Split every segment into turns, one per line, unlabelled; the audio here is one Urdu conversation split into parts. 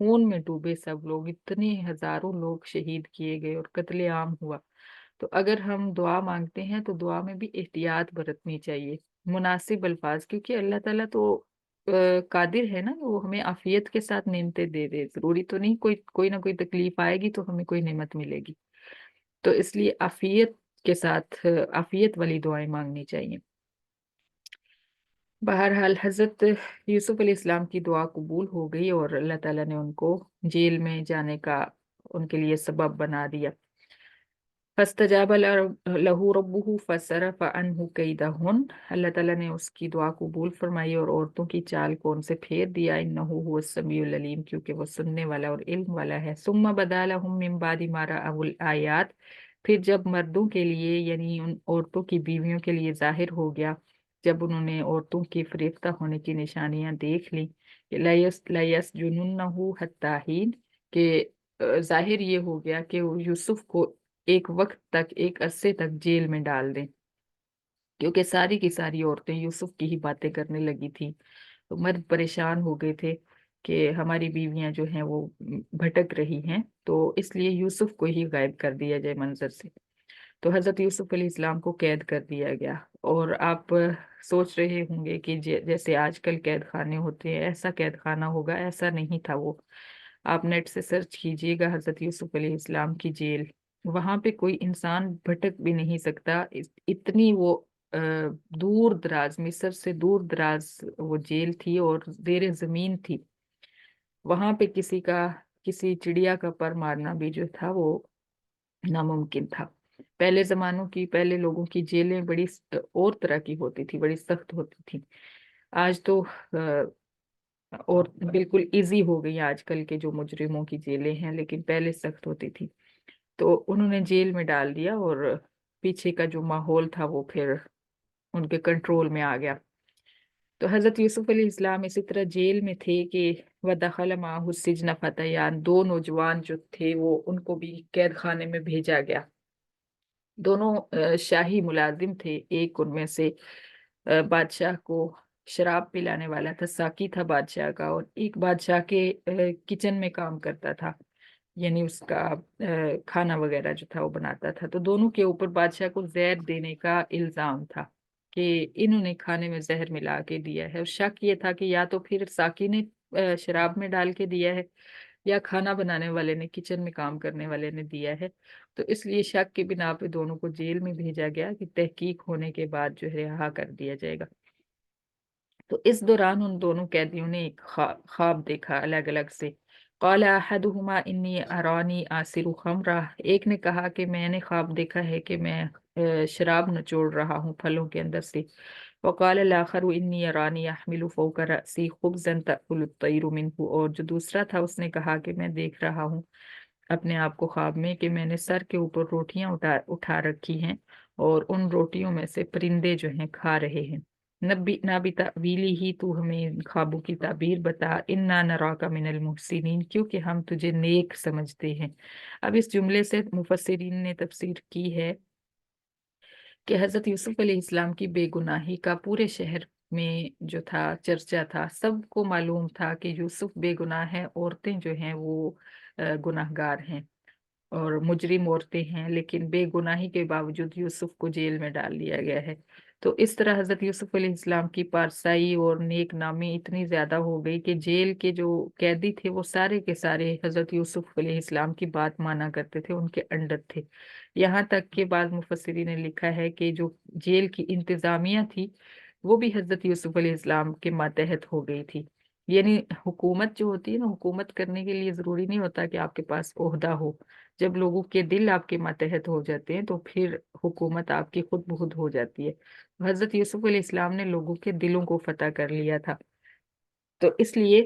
خون میں ڈوبے سب لوگ، اتنے ہزاروں لوگ شہید کیے گئے اور قتل عام ہوا۔ تو اگر ہم دعا مانگتے ہیں تو دعا میں بھی احتیاط برتنی چاہیے، مناسب الفاظ، کیونکہ اللہ تعالیٰ تو قادر ہے نا، وہ ہمیں عافیت کے ساتھ نعمتیں دے دے، ضروری تو نہیں کوئی کوئی نہ کوئی تکلیف آئے گی تو ہمیں کوئی نعمت ملے گی۔ تو اس لیے عافیت کے ساتھ عافیت والی دعائیں مانگنی چاہیے۔ بہرحال حضرت یوسف علیہ السلام کی دعا قبول ہو گئی اور اللہ تعالیٰ نے ان کو جیل میں جانے کا ان کے لیے سبب بنا دیا۔ فاستجاب له ربه فصرف عنه كيدهن، اللہ تعالیٰ نے اس کی دعا قبول فرمائی اور عورتوں کی چال کو ان سے پھیر دیا۔ انه هو السمیع العلیم، کیونکہ وہ سننے والا اور علم والا ہے۔ ثم بدا لهم من بعد ما رأوا الآیات، پھر جب مردوں کے لیے یعنی ان عورتوں کی بیویوں کے لیے ظاہر ہو گیا، جب انہوں نے عورتوں کی فریفتہ ہونے کی نشانیاں دیکھ لی، لَيَسْجُنُنَّهُ حَتَّىٰ حِينٍ، کہ ظاہر یہ ہو گیا کہ وہ یوسف کو ایک وقت تک، ایک عرصے تک جیل میں ڈال دیں، کیونکہ ساری کی ساری عورتیں یوسف کی ہی باتیں کرنے لگی تھیں۔ تو مرد پریشان ہو گئے تھے کہ ہماری بیویاں جو ہیں وہ بھٹک رہی ہیں، تو اس لیے یوسف کو ہی غائب کر دیا جائے منظر سے۔ تو حضرت یوسف علیہ السلام کو قید کر دیا گیا۔ اور آپ سوچ رہے ہوں گے کہ جیسے آج کل قید خانے ہوتے ہیں ایسا قید خانہ ہوگا، ایسا نہیں تھا وہ۔ آپ نیٹ سے سرچ کیجئے گا حضرت یوسف علیہ السلام کی جیل، وہاں پہ کوئی انسان بھٹک بھی نہیں سکتا، اتنی وہ دور دراز، مصر سے دور دراز وہ جیل تھی اور زیر زمین تھی۔ وہاں پہ کسی چڑیا کا پر مارنا بھی جو تھا وہ ناممکن تھا۔ پہلے لوگوں کی جیلیں بڑی اور طرح کی ہوتی تھی، بڑی سخت ہوتی تھی۔ آج تو اور بالکل ایزی ہو گئی آج کل کے جو مجرموں کی جیلیں ہیں، لیکن پہلے سخت ہوتی تھی۔ تو انہوں نے جیل میں ڈال دیا اور پیچھے کا جو ماحول تھا وہ پھر ان کے کنٹرول میں آ گیا۔ تو حضرت یوسف علیہ السلام اسی طرح جیل میں تھے کہ وَدَخَلَ مَعَهُ السِّجْنَ فَتَيَانِ، دو نوجوان جو تھے وہ ان کو بھی قید خانے میں بھیجا گیا۔ دونوں شاہی ملازم تھے، ایک ان میں سے بادشاہ کو شراب پلانے والا تھا، ساقی تھا بادشاہ کا، اور ایک بادشاہ کے کچن میں کام کرتا تھا، یعنی اس کا کھانا وغیرہ جو تھا وہ بناتا تھا۔ تو دونوں کے اوپر بادشاہ کو زہر دینے کا الزام تھا کہ انہوں نے کھانے میں زہر ملا کے دیا ہے، اور شک یہ تھا کہ یا تو پھر ساقی نے شراب میں ڈال کے دیا ہے، یا کھانا بنانے والے نے، کچن میں کام کرنے والے نے دیا ہے۔ تو اس لیے شک کی بنا پہ دونوں کو جیل میں بھیجا گیا کہ تحقیق ہونے کے بعد جو ہے رہا کر دیا جائے گا۔ تو اس دوران ان دونوں قیدیوں نے ایک خواب دیکھا الگ الگ سے۔ قال احدهما انی ارانی آصر خمرہ، ایک نے کہا کہ میں نے خواب دیکھا ہے کہ میں شراب نچوڑ رہا ہوں پھلوں کے اندر سے۔ وقال الاخر انی ارانی احمل فوق رأسی خبزا تأکل الطیر منه، اور جو دوسرا تھا اس نے کہا کہ میں دیکھ رہا ہوں اپنے آپ کو خواب میں کہ میں نے سر کے اوپر روٹیاں اٹھا رکھی ہیں اور ان روٹیوں میں سے پرندے جو ہیں کھا رہے ہیں۔ نبی تأویلی ہی، تو ہمیں ان خوابوں کی تعبیر بتا، انا نراک من المحسنین، کیونکہ ہم تجھے نیک سمجھتے ہیں۔ اب اس جملے سے مفسرین نے تفسیر کی ہے کہ حضرت یوسف علیہ السلام کی بے گناہی کا پورے شہر میں جو تھا چرچا تھا، سب کو معلوم تھا کہ یوسف بے گناہ ہے، عورتیں جو ہیں وہ گناہ گار ہیں اور مجرم عورتیں ہیں، لیکن بے گناہی کے باوجود یوسف کو جیل میں ڈال دیا گیا ہے۔ تو اس طرح حضرت یوسف علیہ السلام کی پارسائی اور نیک نامی اتنی زیادہ ہو گئی کہ جیل کے جو قیدی تھے وہ سارے کے سارے حضرت یوسف علیہ السلام کی بات مانا کرتے تھے، ان کے انڈر تھے۔ یہاں تک کہ بعض مفسرین نے لکھا ہے کہ جو جیل کی انتظامیہ تھی وہ بھی حضرت یوسف علیہ السلام کے ماتحت ہو گئی تھی۔ یعنی حکومت جو ہوتی ہے نا، حکومت کرنے کے لیے ضروری نہیں ہوتا کہ آپ کے پاس عہدہ ہو، جب لوگوں کے دل آپ کے ماتحت ہو جاتے ہیں تو پھر حکومت آپ کی خود بخود ہو جاتی ہے۔ حضرت یوسف علیہ السلام نے لوگوں کے دلوں کو فتح کر لیا تھا، تو اس لیے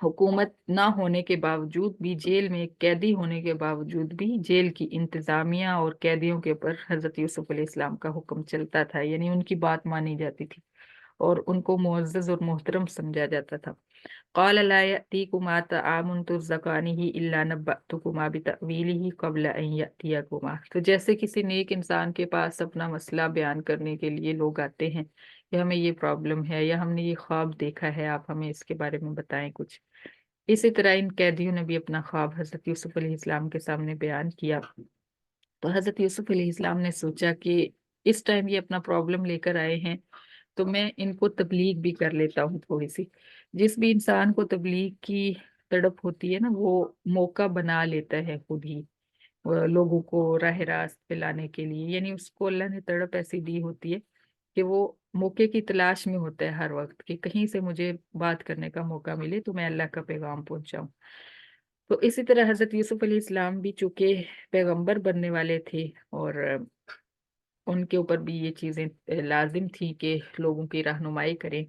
حکومت نہ ہونے کے باوجود بھی، جیل میں ایک قیدی ہونے کے باوجود بھی، جیل کی انتظامیہ اور قیدیوں کے اوپر حضرت یوسف علیہ السلام کا حکم چلتا تھا، یعنی ان کی بات مانی جاتی تھی اور ان کو معزز اور محترم سمجھا جاتا تھا۔ قال لا يأتيكما طعام ترزقانه إلا نبأتكما بتأويله قبل أن يأتيكما، تو جیسے کسی نیک انسان کے پاس اپنا مسئلہ بیان کرنے کے لیے لوگ آتے ہیں کہ ہمیں یہ پرابلم ہے یا ہم نے یہ خواب دیکھا ہے، آپ ہمیں اس کے بارے میں بتائیں کچھ۔ اسی طرح ان قیدیوں نے بھی اپنا خواب حضرت یوسف علیہ السلام کے سامنے بیان کیا۔ تو حضرت یوسف علیہ السلام نے سوچا کہ اس ٹائم یہ اپنا پرابلم لے کر آئے ہیں تو میں ان کو تبلیغ بھی کر لیتا ہوں تھوڑی سی۔ جس بھی انسان کو تبلیغ کی تڑپ ہوتی ہے نا، وہ موقع بنا لیتا ہے خود ہی لوگوں کو راہ راست پہ لانے کے لیے، یعنی اس کو اللہ نے تڑپ ایسی دی ہوتی ہے کہ وہ موقع کی تلاش میں ہوتا ہے ہر وقت کہ کہیں سے مجھے بات کرنے کا موقع ملے تو میں اللہ کا پیغام پہنچاؤں۔ تو اسی طرح حضرت یوسف علیہ السلام بھی چونکہ پیغمبر بننے والے تھے، اور ان کے اوپر بھی یہ چیزیں لازم تھی کہ لوگوں کی رہنمائی کریں،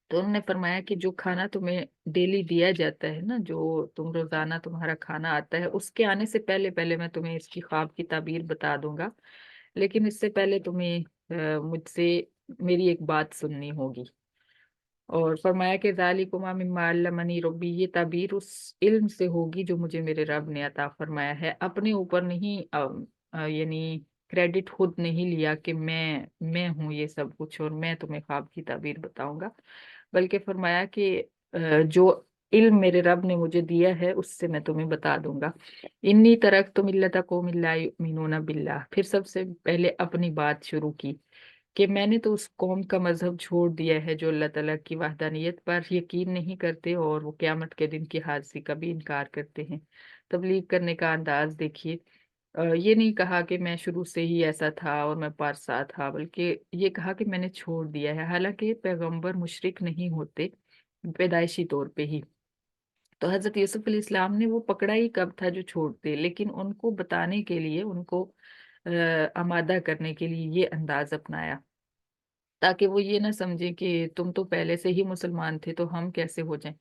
تو انہوں نے فرمایا کہ جو کھانا تمہیں ڈیلی دیا جاتا ہے نا، جو تم روزانہ تمہارا کھانا آتا ہے، اس کے آنے سے پہلے پہلے میں تمہیں اس کی خواب کی تعبیر بتا دوں گا، لیکن اس سے پہلے تمہیں مجھ سے میری ایک بات سننی ہوگی۔ اور فرمایا کہ ذالکما مما علمنی ربی، یہ تعبیر اس علم سے ہوگی جو مجھے میرے رب نے عطا فرمایا ہے، اپنے اوپر نہیں یعنی کریڈٹ خود نہیں لیا کہ میں ہوں یہ سب کچھ اور میں تمہیں خواب کی تعبیر بتاؤں گا، بلکہ فرمایا کہ جو علم میرے رب نے مجھے دیا ہے اس سے میں تمہیں بتا دوں گا۔ انی ترکت ملت قوم لا یؤمنون باللہ، پھر سب سے پہلے اپنی بات شروع کی کہ میں نے تو اس قوم کا مذہب چھوڑ دیا ہے جو اللہ تعالیٰ کی وحدانیت پر یقین نہیں کرتے اور وہ قیامت کے دن کی حاضری کا بھی انکار کرتے ہیں۔ تبلیغ کرنے کا انداز دیکھیے، یہ نہیں کہا کہ میں شروع سے ہی ایسا تھا اور میں پارسا تھا، بلکہ یہ کہا کہ میں نے چھوڑ دیا ہے، حالانکہ پیغمبر مشرک نہیں ہوتے پیدائشی طور پہ ہی۔ تو حضرت یوسف علیہ السلام نے وہ پکڑا ہی کب تھا جو چھوڑتے، لیکن ان کو بتانے کے لیے، ان کو آمادہ کرنے کے لیے یہ انداز اپنایا، تاکہ وہ یہ نہ سمجھے کہ تم تو پہلے سے ہی مسلمان تھے تو ہم کیسے ہو جائیں۔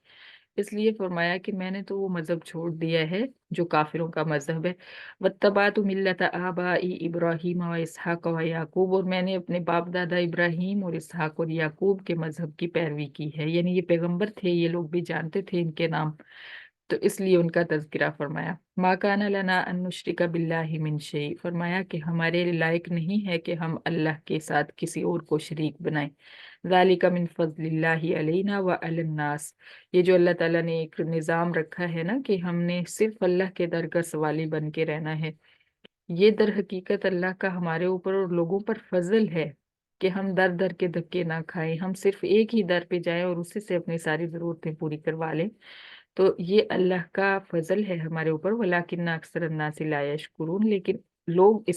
اس لیے فرمایا کہ میں نے تو وہ مذہب چھوڑ دیا ہے جو کافروں کا مذہب ہے۔ واتبعت ملت آبائی ابراہیم و اسحاق و یعقوب، اور میں نے اپنے باپ دادا ابراہیم اور اسحاق اور یعقوب کے مذہب کی پیروی کی ہے، یعنی یہ پیغمبر تھے، یہ لوگ بھی جانتے تھے ان کے نام، تو اس لیے ان کا تذکرہ فرمایا۔ ما کان لنا ان نشرک باللہ من شیء، فرمایا کہ ہمارے لائق نہیں ہے کہ ہم اللہ کے ساتھ کسی اور کو شریک بنائیں۔ ذالک من فضل اللہ علینا وعلی الناس، یہ جو اللہ تعالیٰ نے ایک نظام رکھا ہے نا کہ ہم نے صرف اللہ کے در کا سوالی بن کے رہنا ہے، یہ در حقیقت اللہ کا ہمارے اوپر اور لوگوں پر فضل ہے کہ ہم در در کے دھکے نہ کھائیں، ہم صرف ایک ہی در پہ جائیں اور اسی سے اپنی ساری ضرورتیں پوری کروا لیں۔ تو یہ اللہ کا فضل ہے ہمارے اوپر، ولیکن اکثر الناس لا یشکرون، لیکن لوگ اس